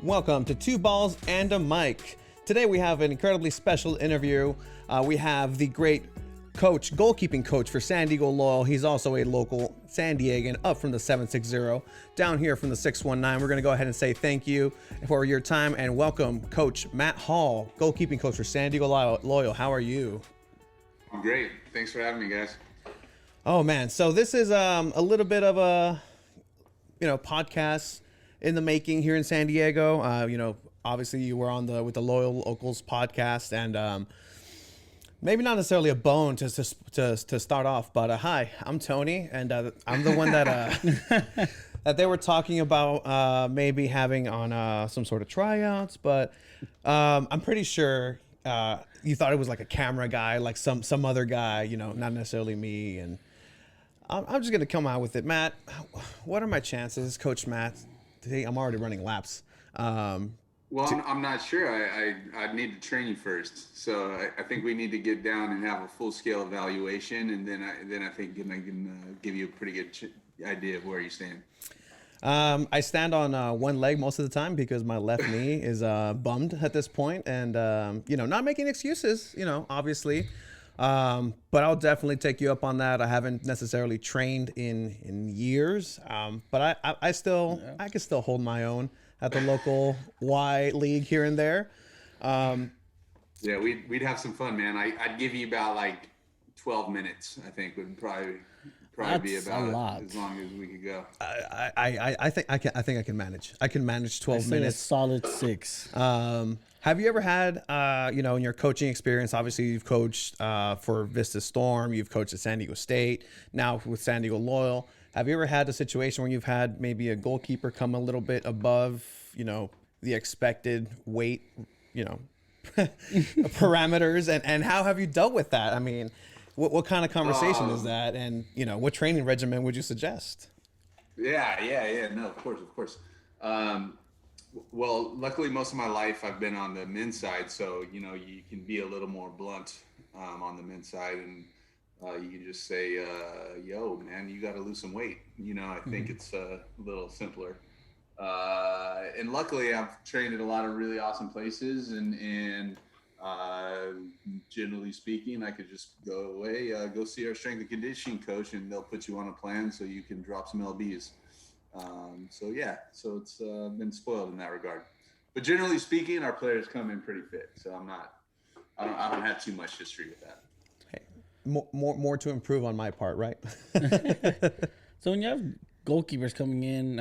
Welcome to Two Balls and a Mic. Today we have an incredibly special interview. We have the great coach, goalkeeping coach for San Diego Loyal. He's also a local San Diegan, up from the 760, down here from the 619. We're going to go ahead and say thank you for your time and welcome Coach Matt Hall, goalkeeping coach for San Diego Loyal. How are you? I'm great. Thanks for having me, guys. Oh man, so this is a little bit of a podcast in the making here in San Diego. Obviously you were on with the Loyal Locals podcast, and maybe not necessarily a bone to start off, but hi, I'm Tony, and I'm the one that that they were talking about maybe having on some sort of tryouts, but I'm pretty sure you thought it was like a camera guy, like some other guy, not necessarily me. And I'm just gonna come out with it. Matt, what are my chances, Coach Matt? I'm already running laps. I'm not sure. I need to train you first. So I think we need to get down and have a full scale evaluation, and then I think I can give you a pretty good idea of where you stand. I stand on one leg most of the time because my left knee is bummed at this point, and not making excuses, obviously. But I'll definitely take you up on that. I haven't necessarily trained in years, but I can still hold my own at the local Y league here and there. Yeah, we'd have some fun, man. I'd give you about like 12 minutes. I think would probably be about as long as we could go. I think I can manage. I can manage 12 minutes. A solid 6. Have you ever had, in your coaching experience, obviously you've coached for Vista Storm, you've coached at San Diego State, now with San Diego Loyal. Have you ever had a situation where you've had maybe a goalkeeper come a little bit above, the expected weight, parameters, and how have you dealt with that? I mean, what kind of conversation is that, and what training regimen would you suggest? Yeah. No, of course. Well, luckily, most of my life I've been on the men's side, so you can be a little more blunt on the men's side, and you can just say, "Yo, man, you got to lose some weight." I think it's a little simpler. And luckily, I've trained at a lot of really awesome places, and generally speaking, I could just go away, go see our strength and conditioning coach, and they'll put you on a plan so you can drop some lbs. So it's been spoiled in that regard. But generally speaking, our players come in pretty fit, so I don't have too much history with that. Hey, more to improve on my part, right? So when you have goalkeepers coming in,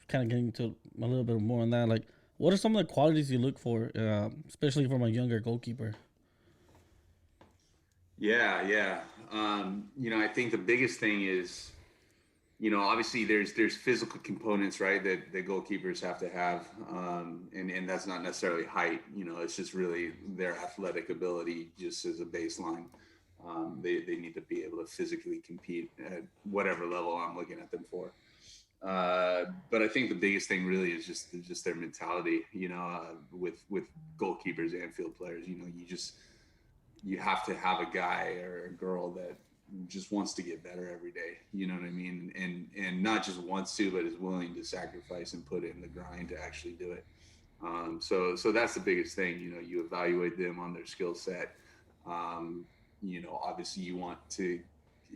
kind of getting to a little bit more on that, like what are some of the qualities you look for, especially from a younger goalkeeper? Yeah. I think the biggest thing is, obviously there's physical components, right, that goalkeepers have to have. And that's not necessarily height, it's just really their athletic ability just as a baseline. They need to be able to physically compete at whatever level I'm looking at them for. But I think the biggest thing really is just their mentality, with goalkeepers and field players. You have to have a guy or a girl that just wants to get better every day. You know what I mean? And not just wants to, but is willing to sacrifice and put in the grind to actually do it. So that's the biggest thing. You evaluate them on their skill set. Obviously you want to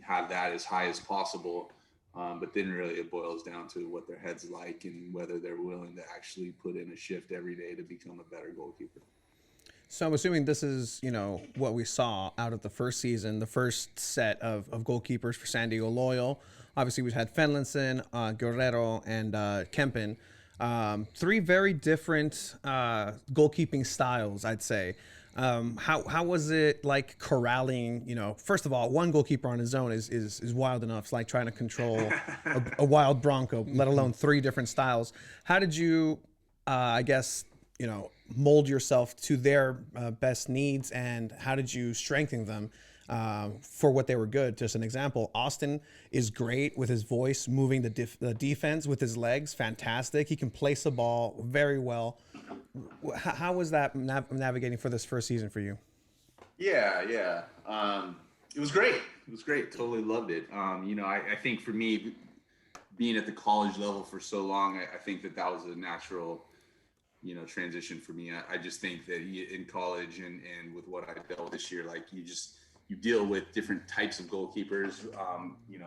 have that as high as possible. But then really it boils down to what their head's like and whether they're willing to actually put in a shift every day to become a better goalkeeper. So I'm assuming this is, what we saw out of the first season, the first set of goalkeepers for San Diego Loyal. Obviously, we've had Fenlinson, Guerrero, and Kempin. 3 very different goalkeeping styles, I'd say. How was it like corralling, first of all, one goalkeeper on his own is wild enough. It's like trying to control a wild bronco, let alone 3 different styles. How did you, mold yourself to their best needs, and how did you strengthen them for what they were good. Just an example, Austin is great with his voice, moving the defense with his legs, fantastic. He can place the ball very well. How was that navigating for this first season for you? Yeah. It was great. It was great. Totally loved it. I think for me, being at the college level for so long, I think that was a natural, transition for me. I just think that in college and with what I dealt this year, like you deal with different types of goalkeepers,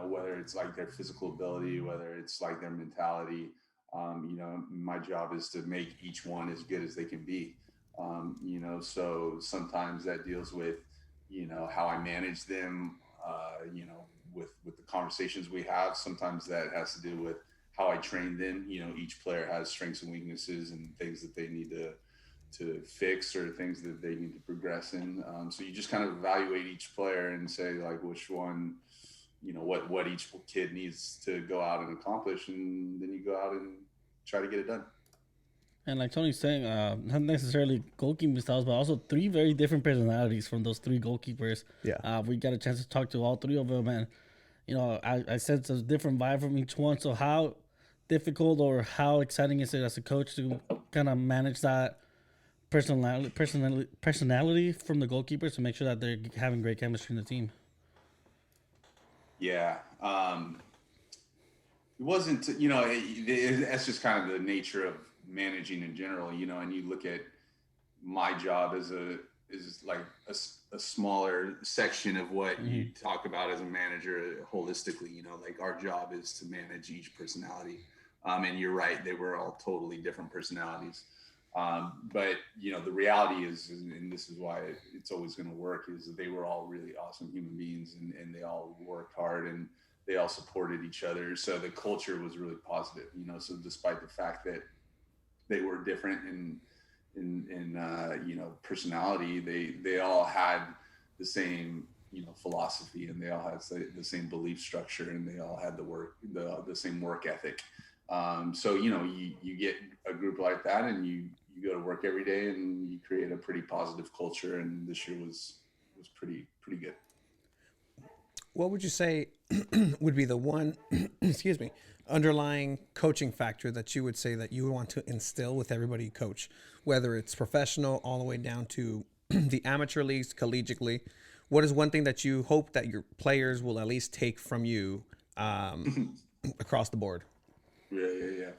whether it's like their physical ability, whether it's like their mentality. My job is to make each one as good as they can be. So sometimes that deals with, how I manage them, with the conversations we have. Sometimes that has to do with how I train them. Each player has strengths and weaknesses and things that they need to fix or things that they need to progress in. So you just kind of evaluate each player and say like which one, what each kid needs to go out and accomplish, and then you go out and try to get it done. And like Tony's saying, not necessarily goalkeeping styles, but also three very different personalities from those three goalkeepers. Yeah. We got a chance to talk to all three of them, and I sense a different vibe from each one. So how difficult or how exciting is it as a coach to kind of manage that personality from the goalkeepers to make sure that they're having great chemistry in the team? Yeah. It wasn't, that's just kind of the nature of managing in general, and you look at my job as like a smaller section of what you talk about as a manager holistically. Like our job is to manage each personality. And you're right, they were all totally different personalities. But the reality is, and this is why it's always going to work, is that they were all really awesome human beings, and they all worked hard and they all supported each other. So the culture was really positive, so despite the fact that they were different in personality, they all had the same, philosophy, and they all had the same belief structure, and they all had the same work ethic. So, you get a group like that, and you go to work every day, and you create a pretty positive culture. And this year was pretty good. What would you say would be the one, excuse me, underlying coaching factor that you would say that you would want to instill with everybody you coach, whether it's professional all the way down to the amateur leagues, collegiately? What is one thing that you hope that your players will at least take from you across the board? Yeah.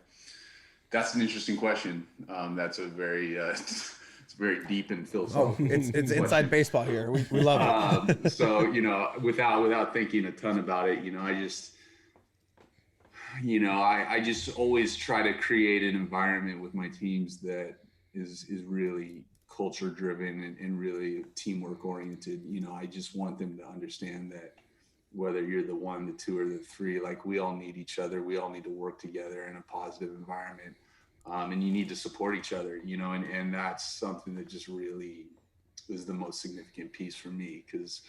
That's an interesting question. That's a very it's very deep and philosophical. It's inside baseball here. We love it. So without thinking a ton about it, I just always try to create an environment with my teams that is really culture driven and really teamwork oriented. I just want them to understand that whether you're the 1, the 2, or the 3, like we all need each other. We all need to work together in a positive environment. And you need to support each other, and that's something that just really is the most significant piece for me, because,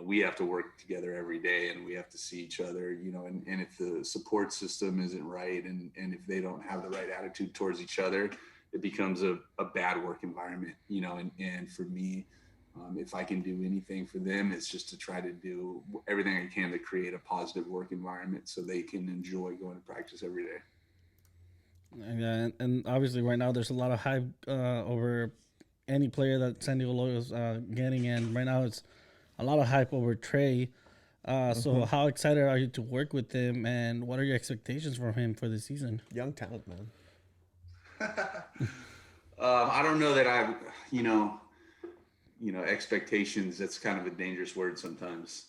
we have to work together every day, and we have to see each other, and if the support system isn't right, and if they don't have the right attitude towards each other, it becomes a bad work environment, and for me, if I can do anything for them, it's just to try to do everything I can to create a positive work environment so they can enjoy going to practice every day. And obviously right now there's a lot of hype over any player that San Diego Loyal is getting, and right now it's a lot of hype over Trey. So how excited are you to work with him, and what are your expectations for him for this season? Young talent, man. I don't know that I've, expectations, that's kind of a dangerous word sometimes.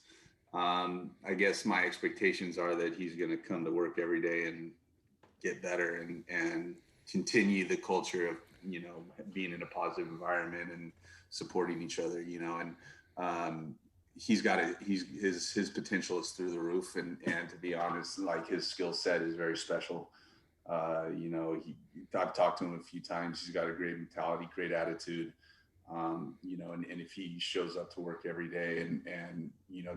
I guess my expectations are that he's going to come to work every day and get better and continue the culture of, being in a positive environment and supporting each other, and his potential is through the roof. And to be honest, like his skill set is very special. I've talked to him a few times. He's got a great mentality, great attitude. And if he shows up to work every day and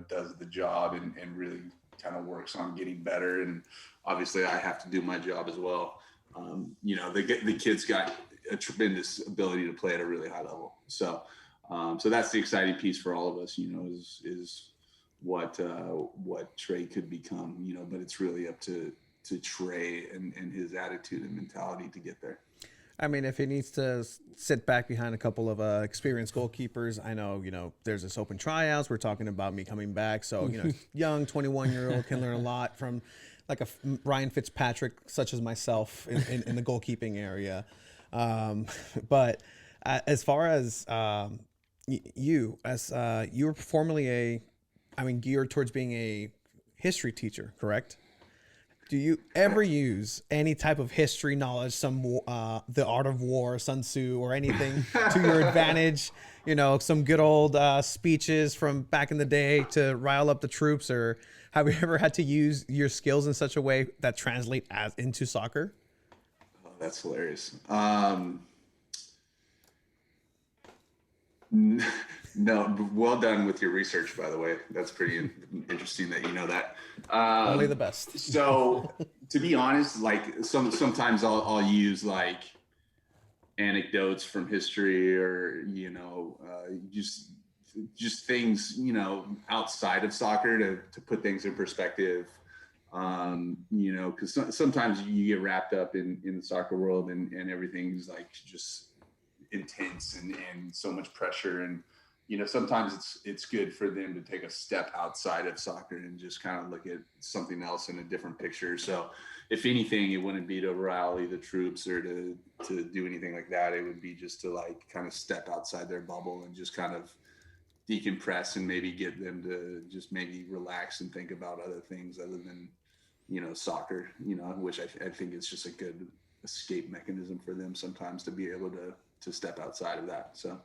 does the job and really kind of works on getting better, and obviously I have to do my job as well. The kid's got a tremendous ability to play at a really high level. So, So that's the exciting piece for all of us, is what Trey could become, but it's really up to Trey and his attitude and mentality to get there. I mean, if he needs to sit back behind a couple of experienced goalkeepers, I know, there's this open tryouts. We're talking about me coming back. So, young 21-year-old can learn a lot from like a Ryan Fitzpatrick, such as myself in the goalkeeping area. But as far as you were formerly geared towards being a history teacher, correct? Do you ever use any type of history knowledge, the art of war, Sun Tzu, or anything to your advantage? Some good old speeches from back in the day to rile up the troops, or have you ever had to use your skills in such a way that translate into soccer? Oh, that's hilarious. No, well done with your research, by the way. That's pretty interesting that you know that. Only the best. So, to be honest, like sometimes I'll use like anecdotes from history, or just things outside of soccer to put things in perspective. Because sometimes you get wrapped up in the soccer world and everything's like just intense and so much pressure, and sometimes it's good for them to take a step outside of soccer and just kind of look at something else in a different picture. So if anything, it wouldn't be to rally the troops or to do anything like that. It would be just to like kind of step outside their bubble and just kind of decompress and maybe get them to just maybe relax and think about other things other than soccer, which I think is just a good escape mechanism for them sometimes to be able to step outside of that. So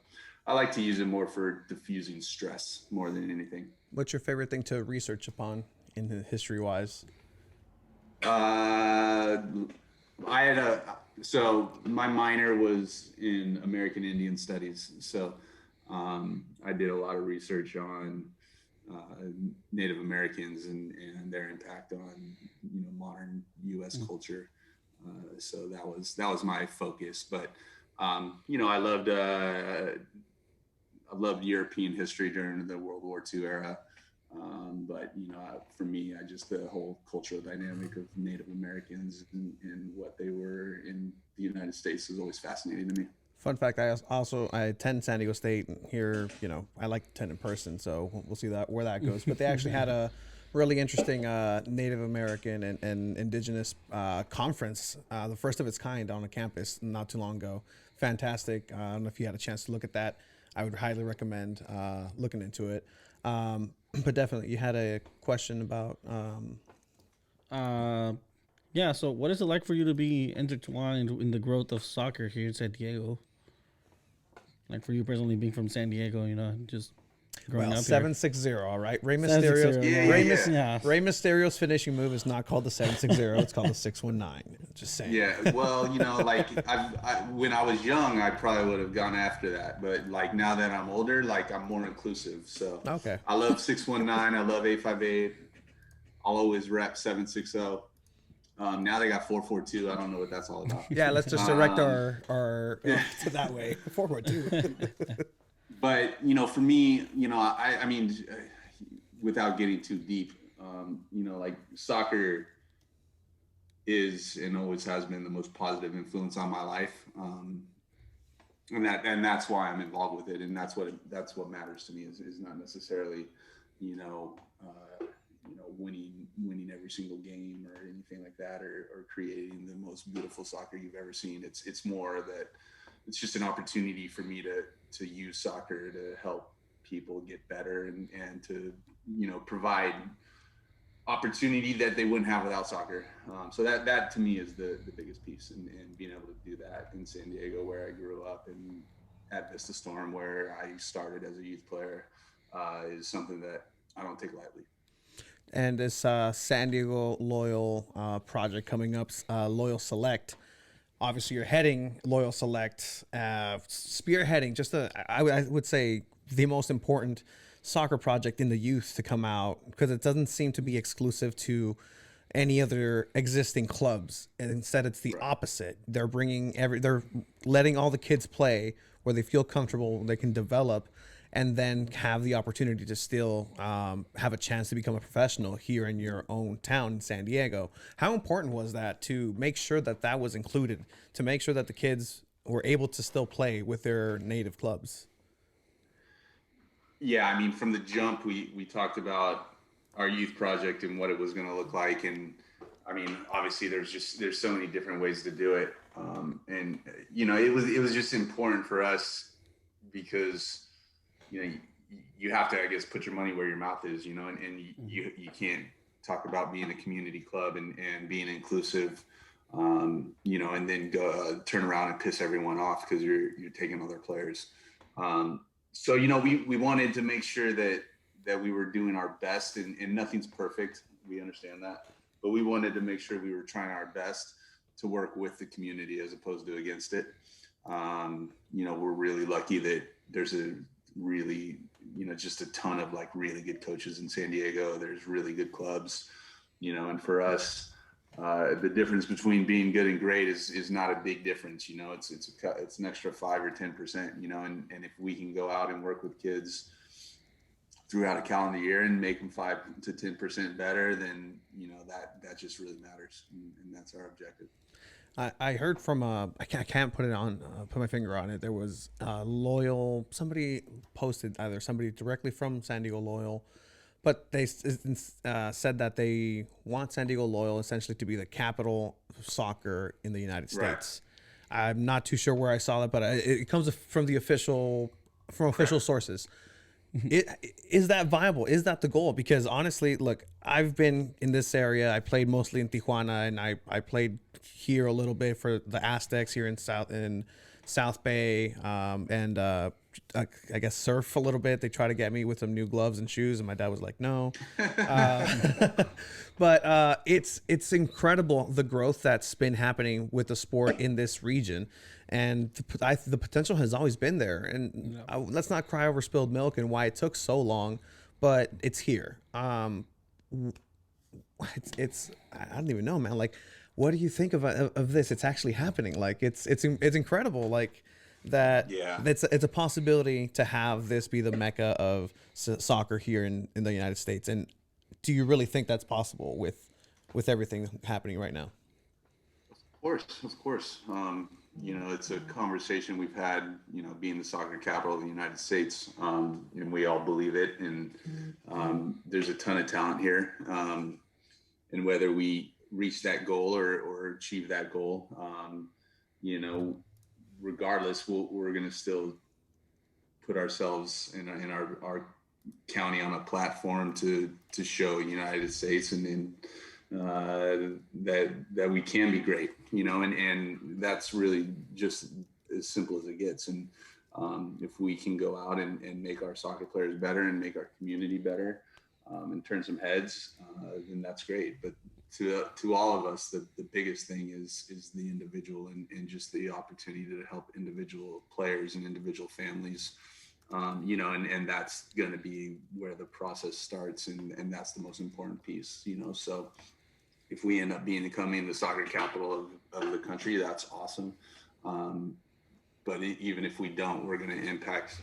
I like to use it more for diffusing stress more than anything. What's your favorite thing to research upon in the history wise? So my minor was in American Indian Studies. So I did a lot of research on Native Americans and their impact on modern U.S. culture. So that was my focus. But I loved European history during the World War II era. But for me, the whole cultural dynamic of Native Americans and what they were in the United States is always fascinating to me. Fun fact: I attend San Diego State here. I like to attend in person, so we'll see where that goes. But they actually had a really interesting Native American and Indigenous conference, the first of its kind on a campus not too long ago. Fantastic. I don't know if you had a chance to look at that. I would highly recommend looking into it. But definitely, you had a question about. Yeah. So, what is it like for you to be intertwined in the growth of soccer here in San Diego? Like for you personally, being from San Diego, just growing up 760, all right. Rey Mysterio's Rey Mysterio's finishing move is not called the 760. It's called the 619. Just saying. Yeah, well, when I was young, I probably would have gone after that. But like now that I'm older, like I'm more inclusive. So okay. I love 619. I love 858. I'll always rep 760. Now they got 442. I don't know what that's all about. Yeah, let's just direct our to that way. 442. But for me, I mean, without getting too deep, like soccer is and always has been the most positive influence on my life, and that's why I'm involved with it, and that's what matters to me is not necessarily, winning every single game or anything like that, or creating the most beautiful soccer you've ever seen. It's more that it's just an opportunity for me to use soccer to help people get better and to provide opportunity that they wouldn't have without soccer. So that to me is the biggest piece, and being able to do that in San Diego, where I grew up, and at Vista Storm, where I started as a youth player, is something that I don't take lightly. And this San Diego Loyal project coming up, Loyal Select. Obviously, you're heading Loyal Select, spearheading I would say the most important soccer project in the youth to come out, because it doesn't seem to be exclusive to any other existing clubs, and instead it's the opposite. They're they're letting all the kids play where they feel comfortable, they can develop, and then have the opportunity to still have a chance to become a professional here in your own town in San Diego. How important was that to make sure that that was included, to make sure that the kids were able to still play with their native clubs? Yeah, I mean, from the jump, we talked about our youth project and what it was going to look like, and I mean, obviously, there's so many different ways to do it, and you know, it was just important for us because you know you have to, I guess, put your money where your mouth is, you know, and you can't talk about being a community club and being inclusive, you know, and then go turn around and piss everyone off because you're taking other players. So, you know, we wanted to make sure that we were doing our best, and nothing's perfect. We understand that, but we wanted to make sure we were trying our best to work with the community as opposed to against it. You know, we're really lucky that there's a really, you know, just a ton of like really good coaches in San Diego. There's really good clubs, you know, and for us, the difference between being good and great is not a big difference. You know, it's an extra 5 or 10%, you know, and if we can go out and work with kids throughout a calendar year and make them 5 to 10% better, then, you know, that just really matters. And that's our objective. I heard from I can't put it on put my finger on it. There was Loyal, somebody posted, either somebody directly from San Diego Loyal, but they said that they want San Diego Loyal essentially to be the capital of soccer in the United States. Right. I'm not too sure where I saw that, but it comes from official sources. Is that viable? Is that the goal? Because honestly, look, I've been in this area. I played mostly in Tijuana, and I played here a little bit for the Aztecs here in South Bay, and I guess surf a little bit. They try to get me with some new gloves and shoes, and my dad was like, no. But it's incredible the growth that's been happening with the sport in this region. And the potential has always been there. And let's not cry over spilled milk and why it took so long, but it's here. It's I don't even know, man. Like, what do you think of this? It's actually happening. Like, it's incredible. Like that. Yeah. It's a possibility to have this be the mecca of soccer here in the United States. And do you really think that's possible with everything happening right now? Of course. You know, it's a conversation we've had, you know, being the soccer capital of the United States, and we all believe it. And there's a ton of talent here. And whether we reach that goal or achieve that goal, you know, regardless, we're going to still put ourselves in our county on a platform to show United States and that we can be great, you know, and that's really just as simple as it gets. And if we can go out and make our soccer players better and make our community better, and turn some heads, then that's great. But to all of us, the biggest thing is the individual and just the opportunity to help individual players and individual families. You know, and that's going to be where the process starts, and that's the most important piece, you know. So if we end up becoming the soccer capital of the country, that's awesome. But even if we don't, we're going to impact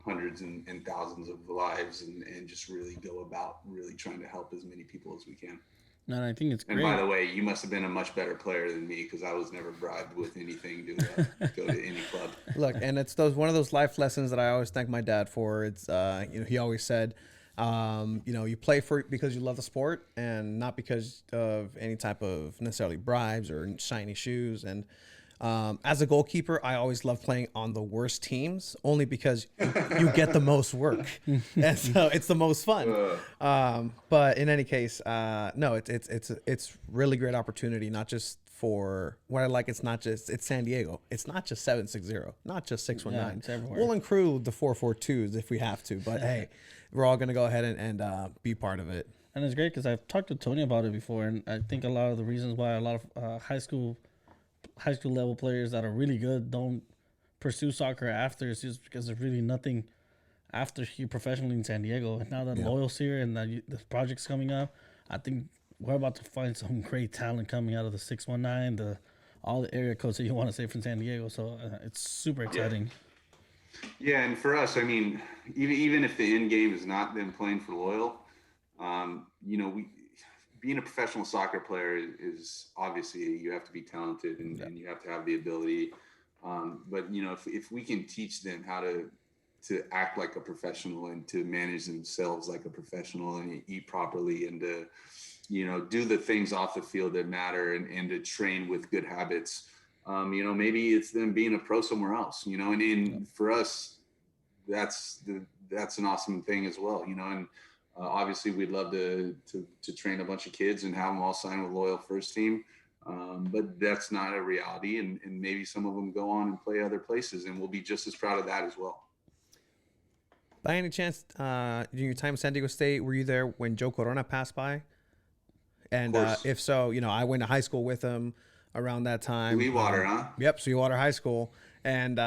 hundreds and thousands of lives and just really go about really trying to help as many people as we can. No, I think it's great. And by the way, you must have been a much better player than me because I was never bribed with anything to go to any club. Look, and it's one of those life lessons that I always thank my dad for. It's you know, he always said, you know, you play for it because you love the sport and not because of any type of necessarily bribes or shiny shoes. And as a goalkeeper, I always love playing on the worst teams only because you get the most work, and so it's the most fun. But in any case, no, it's really great opportunity. Not just for what I like. It's San Diego. It's not just 760, not just 619. Yeah, we'll include the 442s if we have to. But hey, we're all gonna go ahead and be part of it. And it's great because I've talked to Tony about it before, and I think a lot of the reasons why a lot of high school level players that are really good don't pursue soccer after is just because there's really nothing after here professionally in San Diego. And now that Loyal's here and that this project's coming up, I think we're about to find some great talent coming out of the 619, all the area codes that you want to say from San Diego. So it's super exciting. Yeah, and for us, I mean, even if the end game is not them playing for Loyal, we being a professional soccer player is obviously you have to be talented and you have to have the ability. But if we can teach them how to act like a professional and to manage themselves like a professional and eat properly and to do the things off the field that matter and to train with good habits. Maybe it's them being a pro somewhere else, and for us, that's an awesome thing as well, and obviously we'd love to train a bunch of kids and have them all sign with Loyal first team. But that's not a reality. And maybe some of them go on and play other places and we'll be just as proud of that as well. By any chance, during your time at San Diego State, were you there when Joe Corona passed by? And if so, I went to high school with him around that time. Sweetwater, huh? Yep, Sweetwater High School. And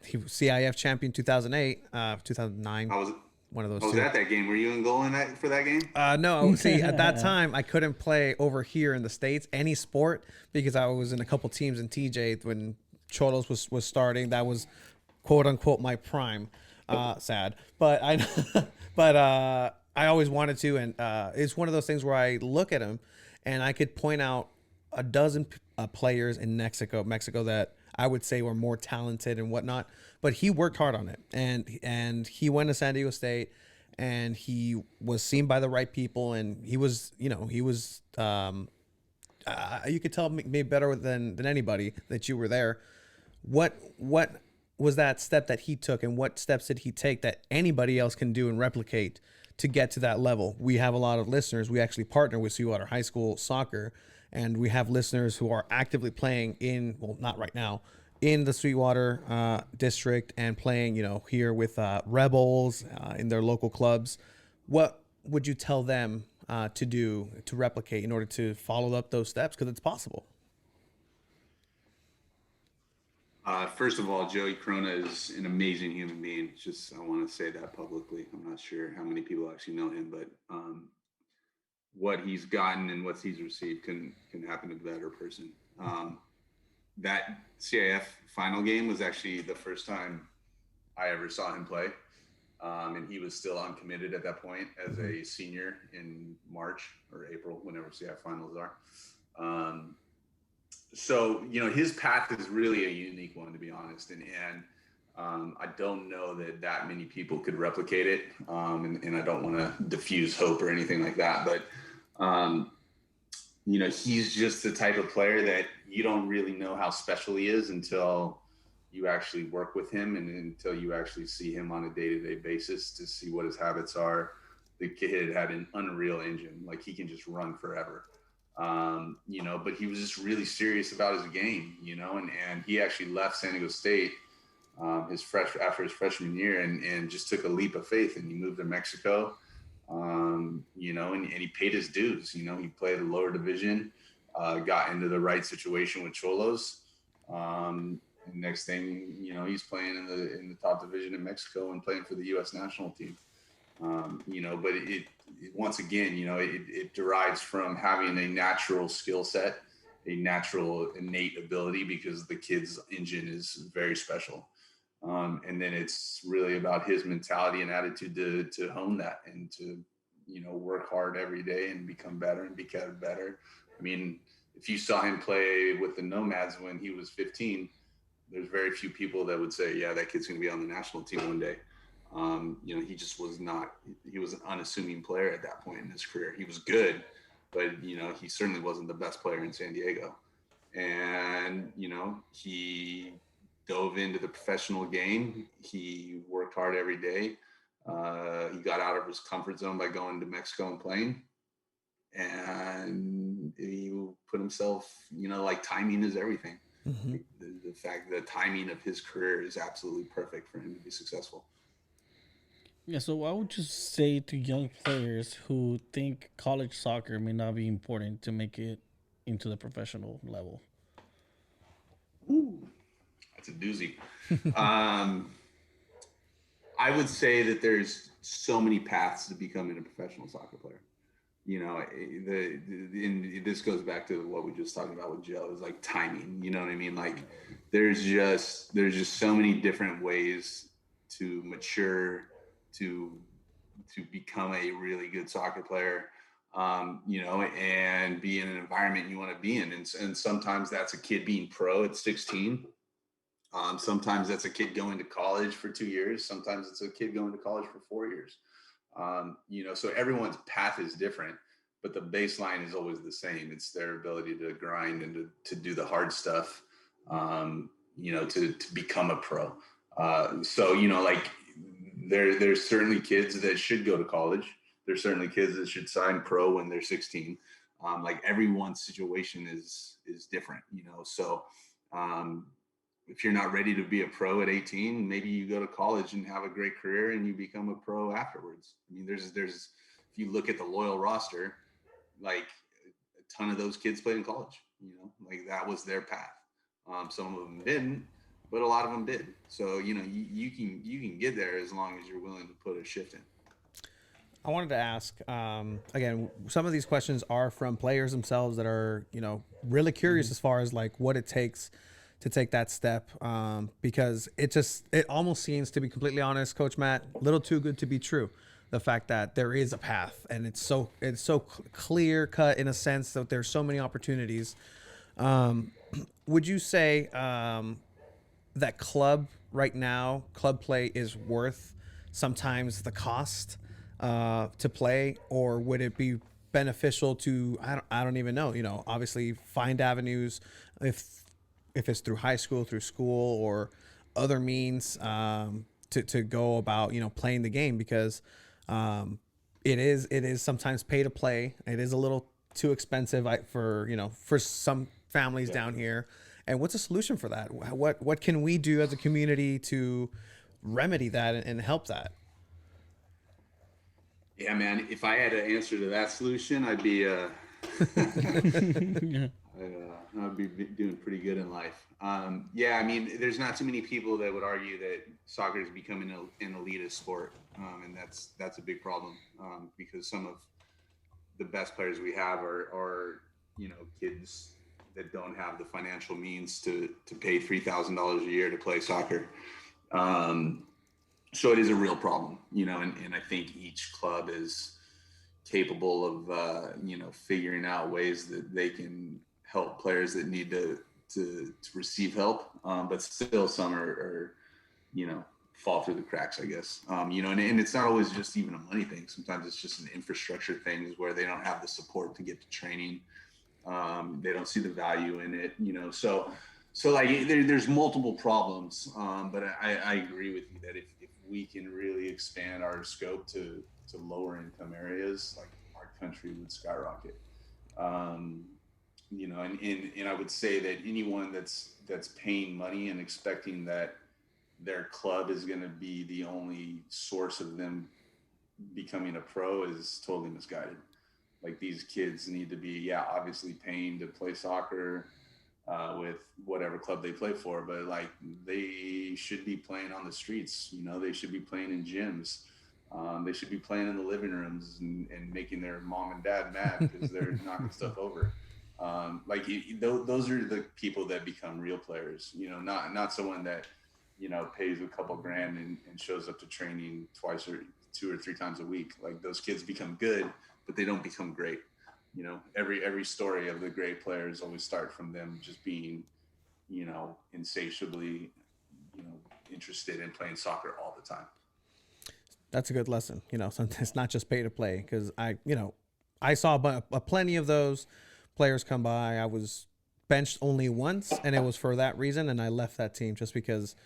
he was CIF champion 2008, 2009. One of those. I was at that game. Were you in goal for that game? No. See, at that time, I couldn't play over here in the States any sport because I was in a couple teams in TJ when Cholos was starting. That was quote unquote my prime. Sad, but I always wanted to, and it's one of those things where I look at him, and I could point out a dozen players in Mexico that I would say were more talented and whatnot, but he worked hard on it, and he went to San Diego State, and he was seen by the right people, and he was you could tell me better than anybody that you were there. What was that step that he took, and what steps did he take that anybody else can do and replicate to get to that level? We have a lot of listeners. We actually partner with Sweetwater High School Soccer, and we have listeners who are actively playing not right now, in the Sweetwater district and playing, here with Rebels in their local clubs. What would you tell them to do to replicate in order to follow up those steps? Because it's possible. First of all, Joey Corona is an amazing human being. I want to say that publicly. I'm not sure how many people actually know him, but what he's gotten and what he's received can happen to a better person. That CIF final game was actually the first time I ever saw him play. And he was still uncommitted at that point as a senior in March or April, whenever CIF finals are. So, his path is really a unique one, to be honest. And I don't know that many people could replicate it. And I don't want to diffuse hope or anything like that. But, he's just the type of player that you don't really know how special he is until you actually work with him and until you actually see him on a day-to-day basis to see what his habits are. The kid had an unreal engine. Like, he can just run forever. But he was just really serious about his game, and he actually left San Diego State after his freshman year and just took a leap of faith, and he moved to Mexico, and he paid his dues. He played a lower division, got into the right situation with Cholos. And next thing, he's playing in the top division in Mexico and playing for the U.S. national team. But it once again, it derives from having a natural skill set, a natural innate ability, because the kid's engine is very special. And then it's really about his mentality and attitude to hone that and to, work hard every day and become better and become better. I mean, if you saw him play with the Nomads when he was 15, there's very few people that would say, yeah, that kid's going to be on the national team one day. He just was not, he was an unassuming player at that point in his career. He was good, but, he certainly wasn't the best player in San Diego. And, he dove into the professional game. He worked hard every day. He got out of his comfort zone by going to Mexico and playing. And he put himself, like, timing is everything. Mm-hmm. The fact that the timing of his career is absolutely perfect for him to be successful. Yeah, so what would you say to young players who think college soccer may not be important to make it into the professional level? Ooh, that's a doozy. I would say that there's so many paths to becoming a professional soccer player. you know, and this goes back to what we just talked about with Joe, is like timing. You know what I mean? Like there's just so many different ways to mature, to become a really good soccer player, you know, and be in an environment you want to be in. And sometimes that's a kid being pro at 16. Sometimes that's a kid going to college for 2 years. Sometimes it's a kid going to college for 4 years. You know, so everyone's path is different, but the baseline is always the same. It's their ability to grind and to do the hard stuff, you know, to become a pro. So, you know, like there's certainly kids that should go to college. There's certainly kids that should sign pro when they're 16. Like everyone's situation is different, you know? So, if you're not ready to be a pro at 18, maybe you go to college and have a great career and you become a pro afterwards. I mean, there's if you look at the Loyal roster, like a ton of those kids played in college, you know, like that was their path. Some of them didn't, but a lot of them did. So, you know, you can get there as long as you're willing to put a shift in. I wanted to ask, again, some of these questions are from players themselves that are, you know, really curious as far as like what it takes to take that step, because it almost seems, to be completely honest, Coach Matt, a little too good to be true. The fact that there is a path and it's so clear cut in a sense that there's so many opportunities. Would you say that club play is worth sometimes the cost to play, or would it be beneficial to, I don't even know, you know, obviously find avenues if it's through high school, through school, or other means, to go about, you know, playing the game, because it is sometimes pay to play. It is a little too expensive for some families down here. And what's a solution for that? What can we do as a community to remedy that and help that? Yeah, man, if I had an answer to that solution, I'd be I'd be doing pretty good in life. Yeah, I mean, there's not too many people that would argue that soccer is becoming an elitist sport, and that's a big problem, because some of the best players we have are you know, kids that don't have the financial means to pay $3,000 a year to play soccer. So it is a real problem, you know, and I think each club is capable of you know, figuring out ways that they can help players that need to receive help, but still some are you know, fall through the cracks, I guess. You know, and it's not always just even a money thing. Sometimes it's just an infrastructure thing, where they don't have the support to get to training. They don't see the value in it, you know. So like there's multiple problems, but I agree with you that if we can really expand our scope to lower income areas, like our country would skyrocket. You know, and I would say that anyone that's paying money and expecting that their club is going to be the only source of them becoming a pro is totally misguided. Like, these kids need to be, obviously paying to play soccer with whatever club they play for, but like, they should be playing on the streets. You know, they should be playing in gyms. They should be playing in the living rooms and making their mom and dad mad because they're knocking stuff over. Those are the people that become real players. You know, not someone that, you know, pays a couple grand and shows up to training twice or 2 or 3 times a week. Like, those kids become good, but they don't become great. You know, every story of the great players always start from them just being, you know, insatiably, you know, interested in playing soccer all the time. That's a good lesson. You know, sometimes it's not just pay to play, because I saw a plenty of those players come by. I was benched only once, and it was for that reason, and I left that team just because,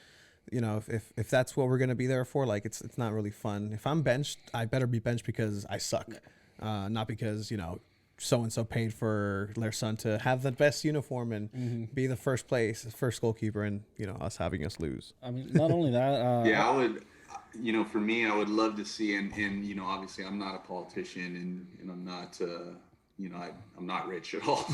you know, if that's what we're gonna be there for, like, it's not really fun. If I'm benched, I better be benched because I suck, not because, you know, so and so paid for their son to have the best uniform and be the first goalkeeper, and, you know, us having us lose. I mean, not only that. I would. You know, for me, I would love to see, and you know, obviously I'm not a politician, and I'm not, you know, I'm not rich at all.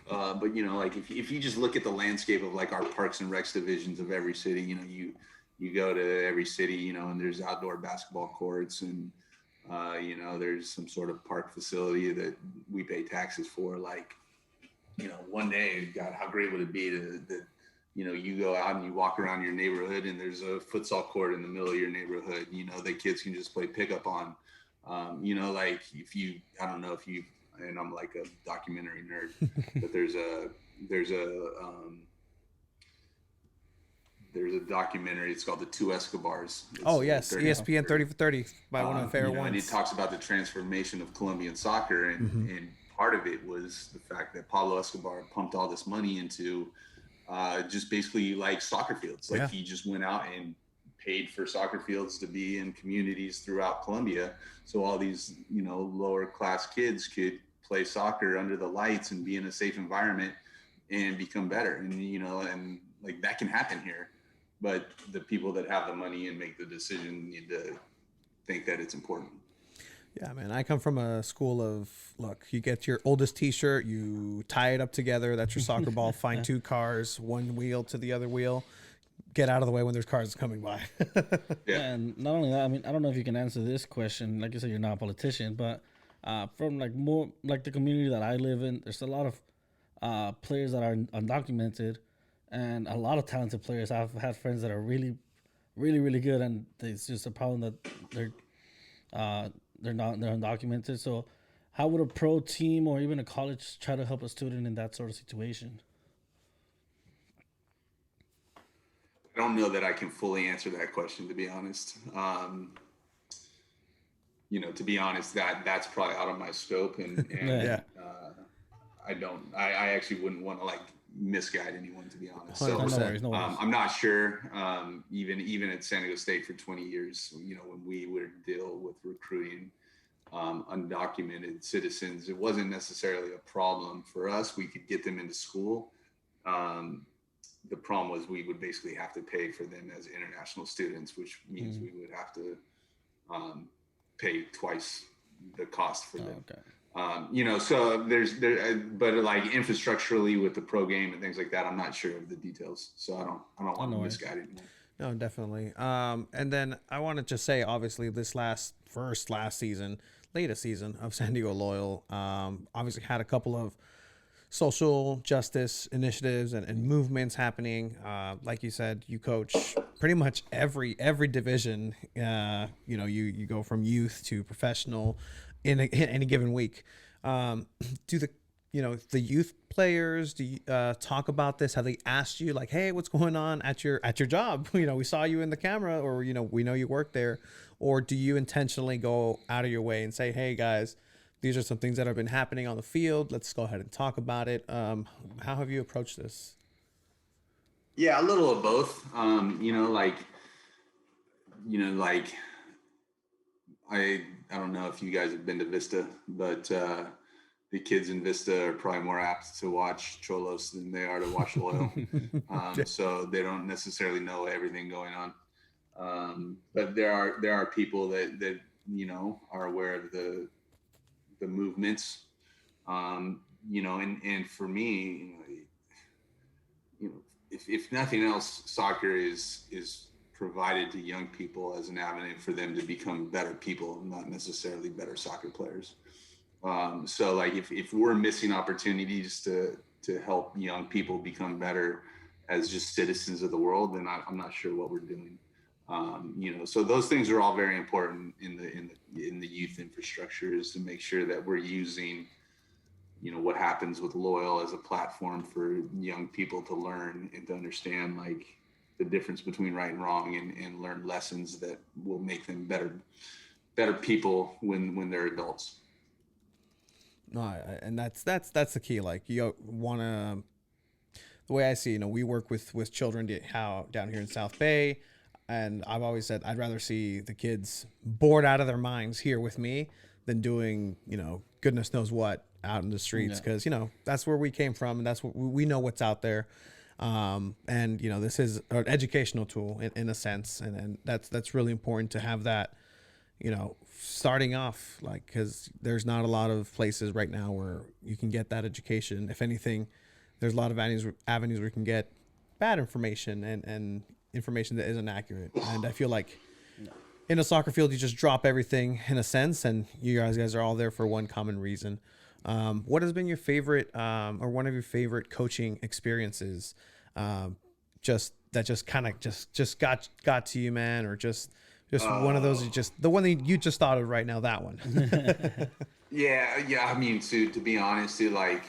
But, you know, like, if you just look at the landscape of, like, our parks and recs divisions of every city, you know, you go to every city, you know, and there's outdoor basketball courts and, You know, there's some sort of park facility that we pay taxes for. Like, you know, one day, God, how great would it be that, you know, you go out and you walk around your neighborhood and there's a futsal court in the middle of your neighborhood, you know, that kids can just play pickup on. You know, like if you, I don't know if you, and I'm like a documentary nerd, but there's a documentary. It's called The Two Escobars. It's, Oh yes, 30 ESPN 30 for 30 by one of my favorite you know, and it ones. talks about the transformation of Colombian soccer, and part of it was the fact that Pablo Escobar pumped all this money into just basically like soccer fields. Like he just went out and paid for soccer fields to be in communities throughout Colombia, so all these, you know, lower class kids could play soccer under the lights and be in a safe environment and become better. And you know, and like that can happen here, but the people that have the money and make the decision need to think that it's important. Yeah, man. I come from a school of, look, you get your oldest T-shirt, you tie it up together. That's your soccer ball. Find two cars, one wheel to the other wheel. Get out of the way when there's cars coming by. And not only that, I mean, I don't know if you can answer this question. Like you said, you're not a politician, but from like more like the community that I live in, there's a lot of players that are undocumented, and a lot of talented players. I've had friends that are really, really, really good, and it's just a problem that they're undocumented. So, how would a pro team or even a college try to help a student in that sort of situation? I don't know that I can fully answer that question, to be honest. You know, to be honest, that's probably out of my scope, and Yeah. I actually wouldn't want to like misguide anyone, to be honest. So 100%. No worries. I'm not sure. Even at San Diego State for 20 years, you know, when we would deal with recruiting undocumented citizens, it wasn't necessarily a problem for us. We could get them into school. The problem was we would basically have to pay for them as international students, which means we would have to pay twice the cost for them. Okay. You know, so but like infrastructurally with the pro game and things like that, I'm not sure of the details. So I don't want to misguide anyone. No, definitely. And then I want to just say, obviously, this latest season of San Diego Loyal, obviously had a couple of social justice initiatives and movements happening. Like you said, you coach pretty much every division. You know, you go from youth to professional in any given week. Do the youth players, do you talk about this? Have they asked you like, hey, what's going on at your job? You know, we saw you in the camera, or, you know, we know you work there. Or do you intentionally go out of your way and say, hey guys, these are some things that have been happening on the field. Let's go ahead and talk about it. How have you approached this? Yeah, a little of both. You know, like I don't know if you guys have been to Vista, but the kids in Vista are probably more apt to watch Cholos than they are to watch Loyal. So they don't necessarily know everything going on. But there are people that you know are aware of the movements. You know, and for me, you know, if nothing else, soccer is provided to young people as an avenue for them to become better people, not necessarily better soccer players. So like if we're missing opportunities to help young people become better as just citizens of the world, then I'm not sure what we're doing. You know, so those things are all very important in the youth infrastructure, is to make sure that we're using, you know, what happens with Loyal as a platform for young people to learn and to understand like the difference between right and wrong, and learn lessons that will make them better people when they're adults. No, and that's the key. Like, you want to, the way I see, you know, we work with children down here in South Bay. And I've always said I'd rather see the kids bored out of their minds here with me than doing, you know, goodness knows what out in the streets. Because, you know, that's where we came from, and that's what we know what's out there. And, you know, this is an educational tool in a sense. And that's really important to have that, you know, starting off, like, because there's not a lot of places right now where you can get that education. If anything, there's a lot of avenues where you can get bad information and information that isn't accurate. And I feel like in a soccer field, you just drop everything in a sense, and you guys are all there for one common reason. What has been your favorite or one of your favorite coaching experiences? Just that just kind of just got to you, man, or just one of those, just the one that you just thought of right now, that one. Yeah. I mean, to be honest, too, like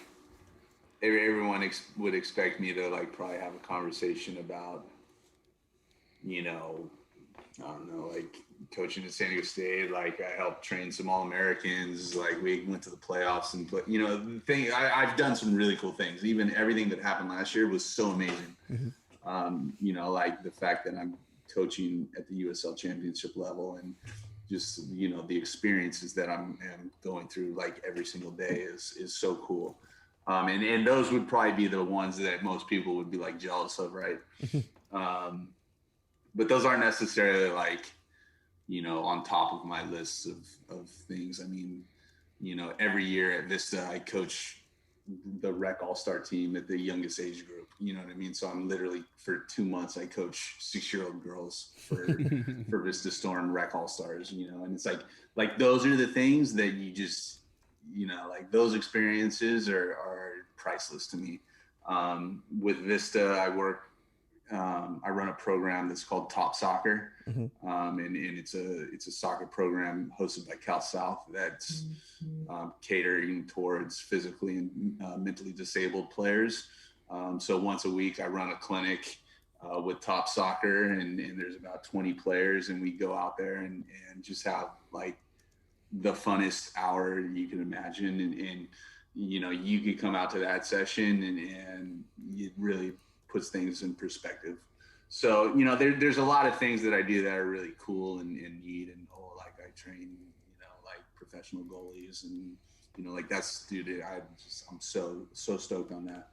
everyone would expect me to like probably have a conversation about, you know, I don't know, like coaching at San Diego State. Like I helped train some All-Americans. Like we went to the playoffs and put, you know, the thing. I've done some really cool things. Even everything that happened last year was so amazing. You know, like the fact that I'm coaching at the USL Championship level, and just, you know, the experiences that I'm going through like every single day is so cool. And those would probably be the ones that most people would be like jealous of, right? But those aren't necessarily like, you know, on top of my list of things. I mean, you know, every year at Vista, I coach the rec all-star team at the youngest age group. You know what I mean? So I'm literally, for 2 months, I coach 6-year-old girls for Vista Storm rec all-stars, you know? And it's like those are the things that you just, you know, like those experiences are priceless to me. With Vista, I run a program that's called Top Soccer. And it's a soccer program hosted by Cal South that's catering towards physically and mentally disabled players. So once a week I run a clinic with Top Soccer, and there's about 20 players, and we go out there and just have like the funnest hour you can imagine. And you know, you could come out to that session and it really puts things in perspective. So, you know, there's a lot of things that I do that are really cool and neat. And like I train, you know, like professional goalies, and, you know, like that's, dude, I'm so stoked on that.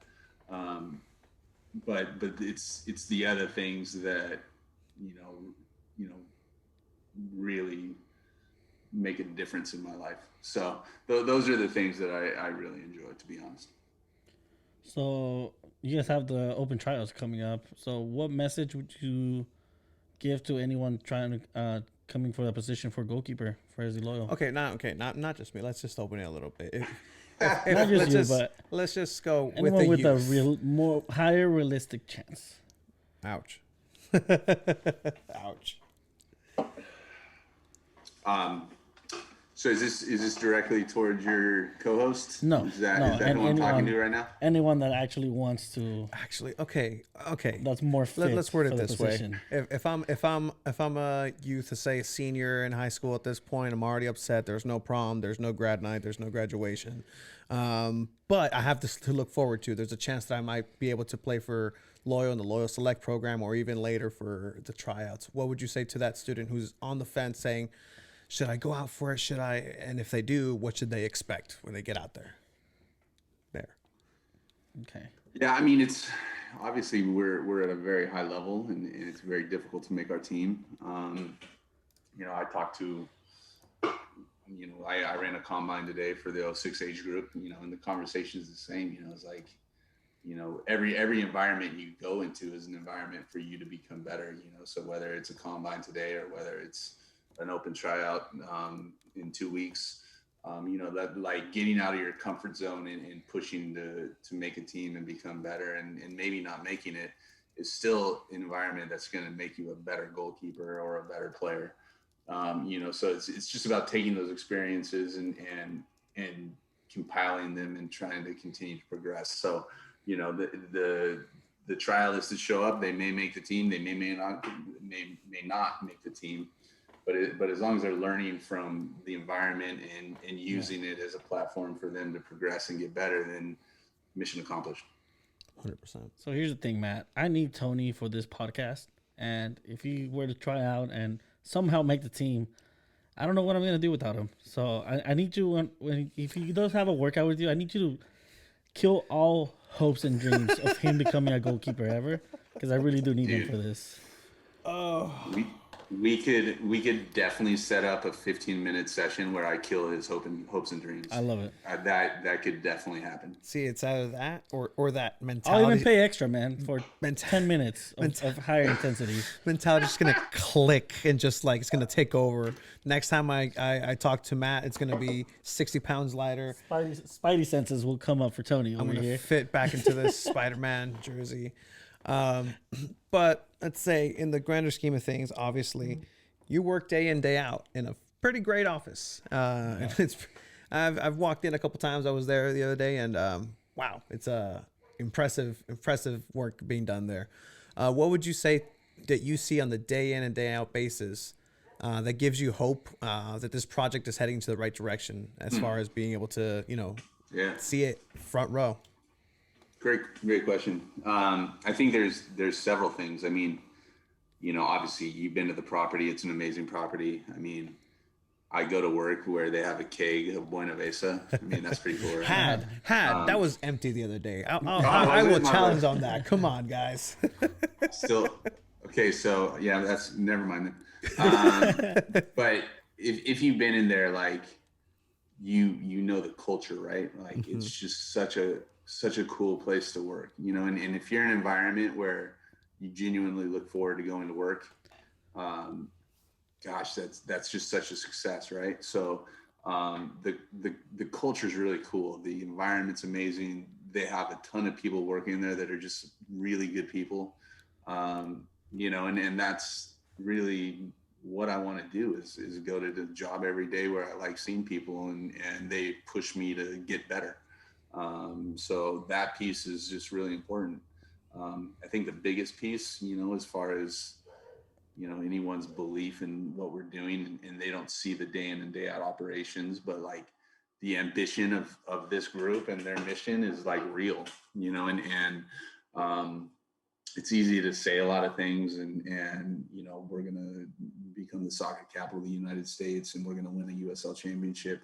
But it's the other things that, you know, really make a difference in my life. So those are the things that I really enjoy, to be honest. So you guys have the open trials coming up. So what message would you give to anyone trying to coming for the position for goalkeeper for SC Loyal? Not just me. Let's just open it a little bit. Not just you, but let's just go anyone with a youth. more higher realistic chance. Ouch. Ouch. So is this directly towards your co-host? No, is that who I'm talking to right now? Anyone that actually wants to. Actually, okay. That's more fit. Let's word it for the this way. position. If I'm a youth, say a senior in high school at this point, I'm already upset. There's no prom, there's no grad night, there's no graduation. But I have this to look forward to. There's a chance that I might be able to play for Loyal in the Loyal Select program, or even later for the tryouts. What would you say to that student who's on the fence saying, should I go out for it? Should I? And if they do, what should they expect when they get out there? Okay. Yeah, I mean, it's obviously we're at a very high level, and it's very difficult to make our team. You know, I talked to, you know, I ran a combine today for the 06 age group, you know, and the conversation is the same. You know, it's like, you know, every environment you go into is an environment for you to become better, you know. So whether it's a combine today or whether it's an open tryout in 2 weeks, you know, that like getting out of your comfort zone and pushing to make a team and become better, and maybe not making it is still an environment that's going to make you a better goalkeeper or a better player. You know, so it's just about taking those experiences and compiling them and trying to continue to progress. So, you know, the trialists that show up, they may make the team, they may not make the team. But as long as they're learning from the environment and using it as a platform for them to progress and get better, then mission accomplished. 100%. So here's the thing, Matt. I need Tony for this podcast, and if he were to try out and somehow make the team, I don't know what I'm gonna do without him. So I need you if he does have a workout with you, I need you to kill all hopes and dreams of him becoming a goalkeeper ever, because I really do need him for this. Oh, We could definitely set up a 15-minute session where I kill his hopes and dreams. I love it. That could definitely happen. See, it's either that or that I'll mentality. even pay extra, man, for Menta- 10 minutes of higher intensity. Mentality just gonna click and just like it's gonna take over. Next time I talk to Matt, it's gonna be 60 pounds lighter. Spidey senses will come up for Tony I'm over gonna here. fit back into this Spider-Man jersey. But let's say in the grander scheme of things, obviously, you work day in day out in a pretty great office. And I've walked in a couple times. I was there the other day, and wow, it's impressive work being done there. What would you say that you see on the day in and day out basis that gives you hope that this project is heading to the right direction as far as being able to, Yeah. see it front row? Great question. I think there's several things. I mean, obviously you've been to the property. It's an amazing property. I mean, I go to work where they have a keg of Buena Vesa. I mean, that's pretty cool. Right? Had that was empty the other day. I was will it? My challenge bad. on that. Come on, guys. Still, okay. So yeah, that's never mind. But if you've been in there, like you know the culture, right? Like it's just such a cool place to work, and if you're in an environment where you genuinely look forward to going to work, gosh, that's just such a success, right? So the culture is really cool. The environment's amazing. They have a ton of people working there that are just really good people, and that's really what I want to do is go to the job every day where I like seeing people and they push me to get better. So that piece is just really important. I think the biggest piece, as far as, anyone's belief in what we're doing and they don't see the day in and day out operations, but like the ambition of this group and their mission is like real, and it's easy to say a lot of things and we're going to become the soccer capital of the United States and we're going to win a USL championship.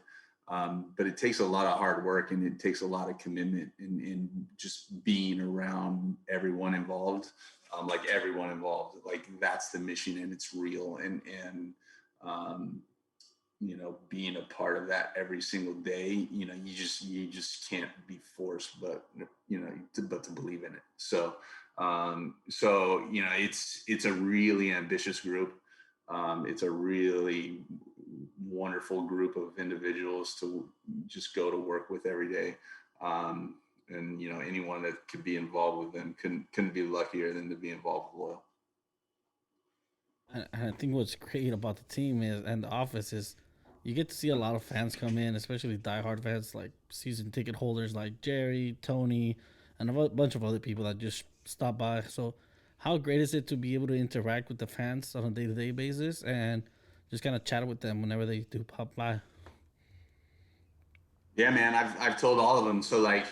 But it takes a lot of hard work and it takes a lot of commitment in just being around everyone involved. Like that's the mission and it's real. And being a part of that every single day, you just can't be forced, but to believe in it. So it's a really ambitious group. It's a really wonderful group of individuals to just go to work with every day. And anyone that could be involved with them couldn't be luckier than to be involved with Loyal. And I think what's great about the team and the office is you get to see a lot of fans come in, especially diehard fans like season ticket holders like Jerry, Tony, and a bunch of other people that just stop by. So how great is it to be able to interact with the fans on a day-to-day basis and just kind of chat with them whenever they do pop by? Yeah, man, I've told all of them. So like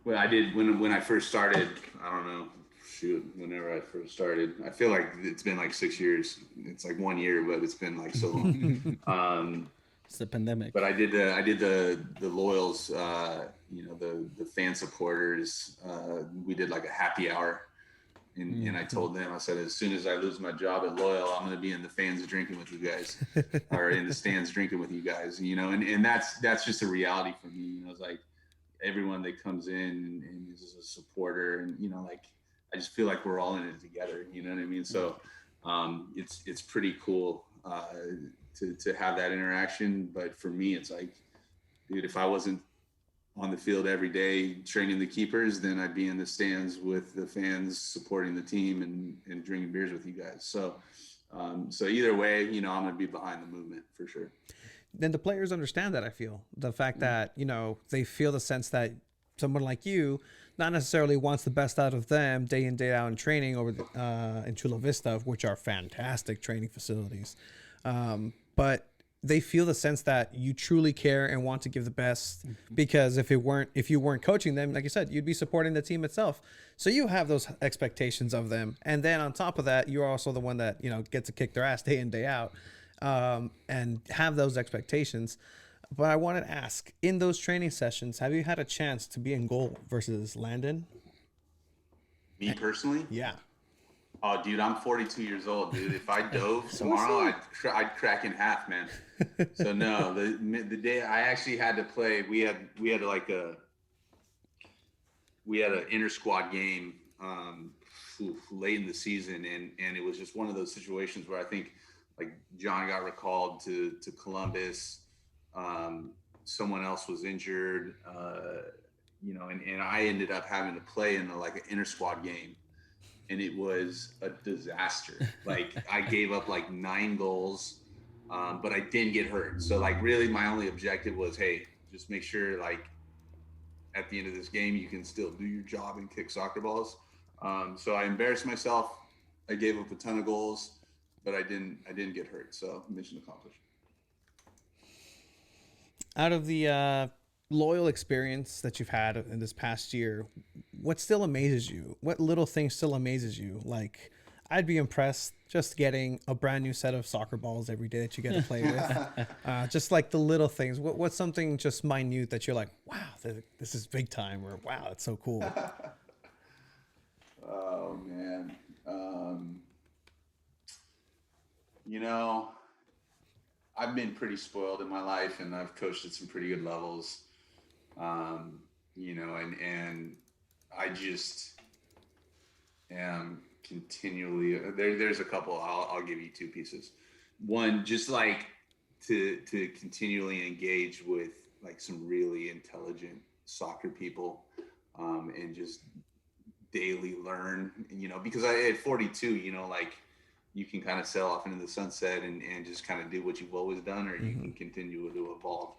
what I did when I first started, I don't know, whenever I first started, I feel like it's been like 6 years. It's like 1 year, but it's been like so long. It's the pandemic. But I did the Loyals, the fan supporters. We did like a happy hour. And I told them, I said, as soon as I lose my job at Loyal, I'm going to be in the fans drinking with you guys or in the stands drinking with you guys, and that's just a reality for me. It's like everyone that comes in and is a supporter and, like, I just feel like we're all in it together. You know what I mean? So it's pretty cool to have that interaction. But for me, it's like, dude, if I wasn't on the field every day training the keepers, then I'd be in the stands with the fans supporting the team and drinking beers with you guys. So either way, I'm going to be behind the movement for sure. Then the players understand that. I feel the fact that, they feel the sense that someone like you not necessarily wants the best out of them day in, day out in training over in Chula Vista, which are fantastic training facilities. But they feel the sense that you truly care and want to give the best, because if you weren't coaching them, like you said, you'd be supporting the team itself. So you have those expectations of them. And then on top of that, you're also the one that, gets to kick their ass day in, day out, and have those expectations. But I wanted to ask, in those training sessions, have you had a chance to be in goal versus Landon? Me personally? Yeah. Oh, dude, I'm 42 years old, dude. If I dove tomorrow, I'd crack in half, man. So no, the day I actually had to play, we had an inter squad game late in the season, and it was just one of those situations where I think like John got recalled to Columbus, someone else was injured, and I ended up having to play in like an inter squad game, and it was a disaster. Like I gave up like 9 goals, but I didn't get hurt. So like really, my only objective was, hey, just make sure like at the end of this game, you can still do your job and kick soccer balls. So I embarrassed myself. I gave up a ton of goals, but I didn't get hurt. So mission accomplished. Out of the loyal experience that you've had in this past year, what still amazes you? What little thing still amazes you? Like, I'd be impressed just getting a brand new set of soccer balls every day that you get to play with. Just like the little things. What's something just minute that you're like, wow, this is big time, or wow, that's so cool. Oh man, you know, I've been pretty spoiled in my life, and I've coached at some pretty good levels. And I just am continually there's a couple. I'll give you 2 pieces. One, just like to continually engage with like some really intelligent soccer people, and just daily learn, because at 42, like you can kind of sail off into the sunset and just kind of do what you've always done, or you can continue to evolve.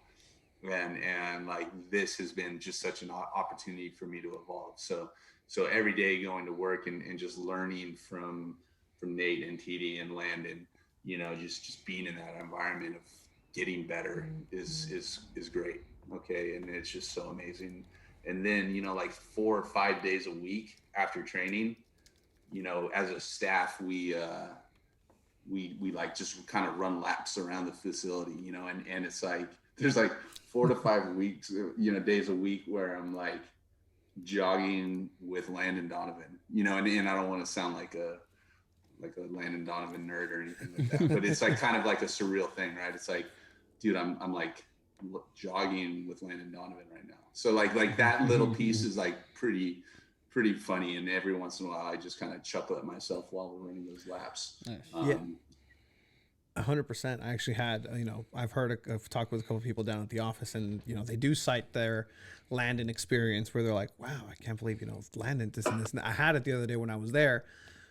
And like this has been just such an opportunity for me to evolve. So every day going to work and just learning from Nate and TD and Landon, just being in that environment of getting better is great. Okay. And it's just so amazing. And then, like 4 or 5 days a week after training, as a staff, we like just kind of run laps around the facility, and it's like, there's like 4 to 5 weeks, days a week where I'm like jogging with Landon Donovan, and I don't want to sound like a Landon Donovan nerd or anything like that, but it's like kind of like a surreal thing, right? It's like, dude, I'm like jogging with Landon Donovan right now. So like that little piece is like pretty funny, and every once in a while I just kind of chuckle at myself while we're running those laps. Yeah. 100%. I actually had, I've talked with a couple of people down at the office, and, they do cite their Landon experience where they're like, wow, I can't believe, Landon this and this. And I had it the other day when I was there,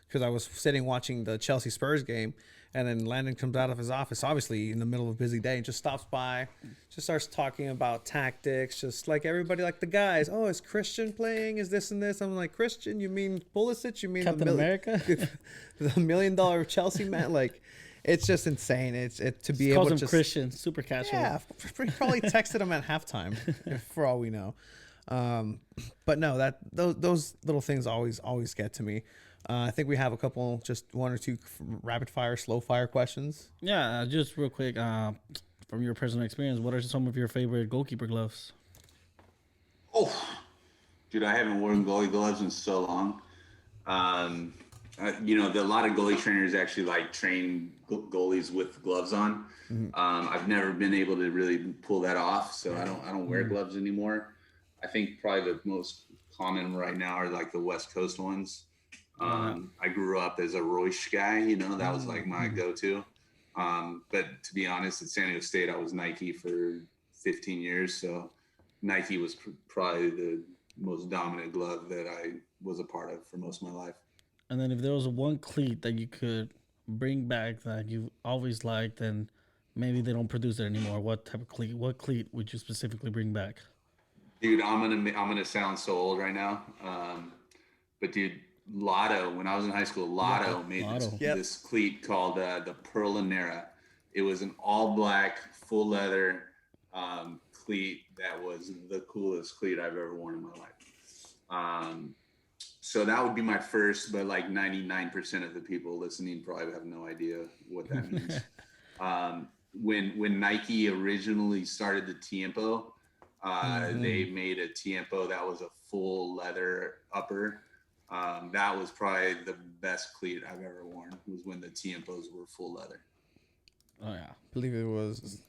because I was sitting watching the Chelsea Spurs game, and then Landon comes out of his office, obviously in the middle of a busy day, and just stops by, just starts talking about tactics, just like everybody, like the guys. Oh, is Christian playing? Is this and this? I'm like, Christian? You mean Pulisic? You mean Captain America? the $1 million Chelsea man? Like, it's just insane. It's to be Calls able him to Christian, super casual. Yeah, probably texted him at halftime, for all we know. But no, those little things always get to me. I think we have a couple, just 1 or 2 rapid fire, slow fire questions. Yeah, just real quick, from your personal experience, what are some of your favorite goalkeeper gloves? Oh, dude, I haven't worn goalie gloves in so long. A lot of goalie trainers actually like train goalies with gloves on. I've never been able to really pull that off, so I don't wear gloves anymore. I think probably the most common right now are like the West Coast ones. I grew up as a Royce guy, that was like my go-to. But to be honest, at San Diego State, I was Nike for 15 years. So Nike was probably the most dominant glove that I was a part of for most of my life. And then if there was one cleat that you could bring back that you always liked and maybe they don't produce it anymore, what cleat would you specifically bring back? Dude, I'm gonna sound so old right now. But dude, Lotto, when I was in high school, Lotto made this cleat called the Perlanera. It was an all black, full leather cleat that was the coolest cleat I've ever worn in my life. So that would be my first, but like 99% of the people listening probably have no idea what that means. When Nike originally started the Tiempo, they made a Tiempo that was a full leather upper. That was probably the best cleat I've ever worn, was when the Tiempos were full leather. Oh yeah. I believe it was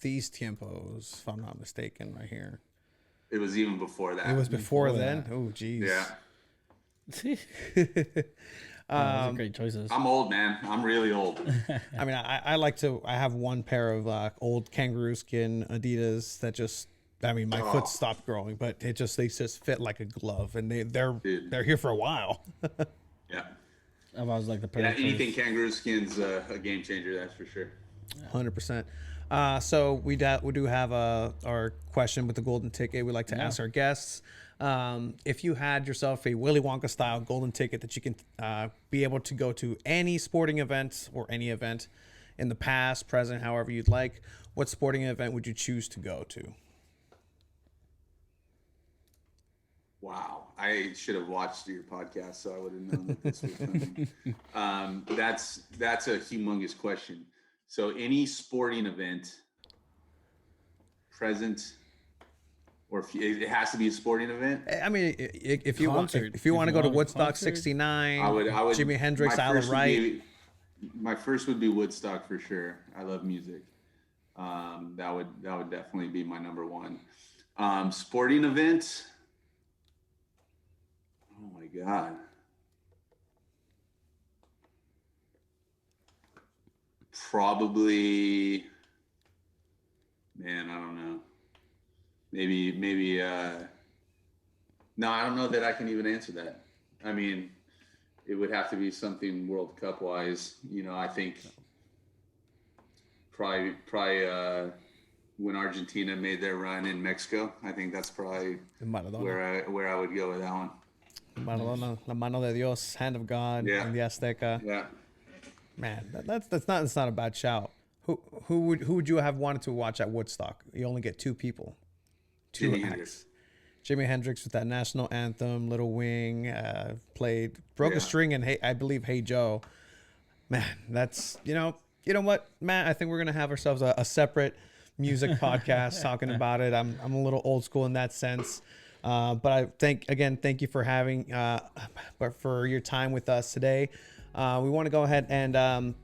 these Tiempos, if I'm not mistaken, right here. It was even before that. It was before Before then. that. Oh, geez. Yeah. Those are great choices. I'm old, man. I'm really old. I mean, I like to. I have one pair of old kangaroo skin Adidas that just. I mean, my foot stopped growing, but they just fit like a glove, and Dude. they're here for a while. Yeah. I've always like the Yeah, Predators. anything kangaroo skin's a game changer, that's for sure. 100%. So we do have our question with the golden ticket. We like to ask our guests if you had yourself a Willy Wonka style golden ticket that you can be able to go to any sporting event or any event in the past, present, however you'd like. What sporting event would you choose to go to? Wow. I should have watched your podcast so I would have known that this was coming. That's a humongous question. So any sporting event, present, or it has to be a sporting event. I mean, if you want Concert. if you want to go to If you want a Woodstock concert. '69, I would Jimi Hendrix, my Isle first of would Wight. my first would be Woodstock for sure. I love music. That would definitely be my number one. Sporting event. Oh my God. Probably, man, I don't know. Maybe, no, I don't know that I can even answer that. I mean, it would have to be something World Cup wise. I think probably when Argentina made their run in Mexico, I think that's probably Maradona. where I would go with that one. Maradona, La Mano de Dios, Hand of God, Yeah. in the Azteca. Yeah. Man, that's not a bad shout. Who would you have wanted to watch at Woodstock? You only get two people, two Jimi acts. Hendrix. Jimi Hendrix with that national anthem, Little Wing, broke a string, and I believe Hey Joe. Man, that's you know what, Matt. I think we're gonna have ourselves a separate music podcast talking about it. I'm a little old school in that sense. But I thank you for for your time with us today. We want to go ahead and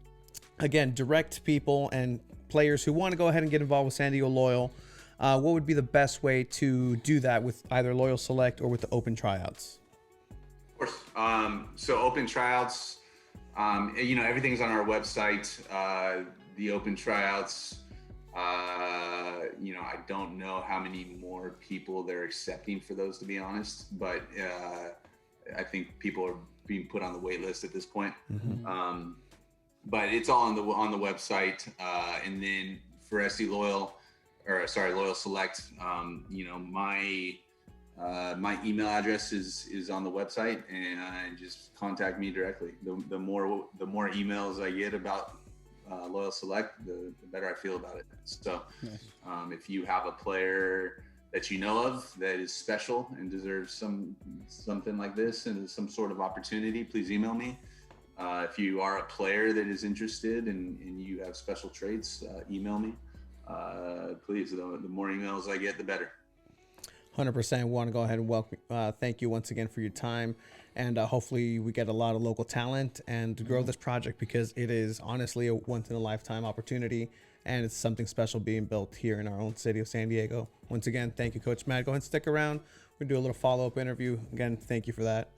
again direct people and players who want to go ahead and get involved with San Diego Loyal. What would be the best way to do that with either Loyal Select or with the open tryouts? Of course. So open tryouts, everything's on our website. The open tryouts, I don't know how many more people they're accepting for those, to be honest, but I think people are being put on the wait list at this point. Mm-hmm. But it's all on the website. And then for Loyal Select, my email address is on the website, and just contact me directly. The more emails I get about Loyal Select, the better I feel about it. So if you have a player that you know of that is special and deserves something like this and some sort of opportunity, please email me. If you are a player that is interested and you have special traits, email me. Please, the more emails I get, the better. 100%. We want to go ahead and welcome, thank you once again for your time, and hopefully we get a lot of local talent and grow this project, because it is honestly a once in a lifetime opportunity, and it's something special being built here in our own city of San Diego. Once again, thank you, Coach Matt. Go ahead and stick around. We'll do a little follow-up interview. Again, thank you for that.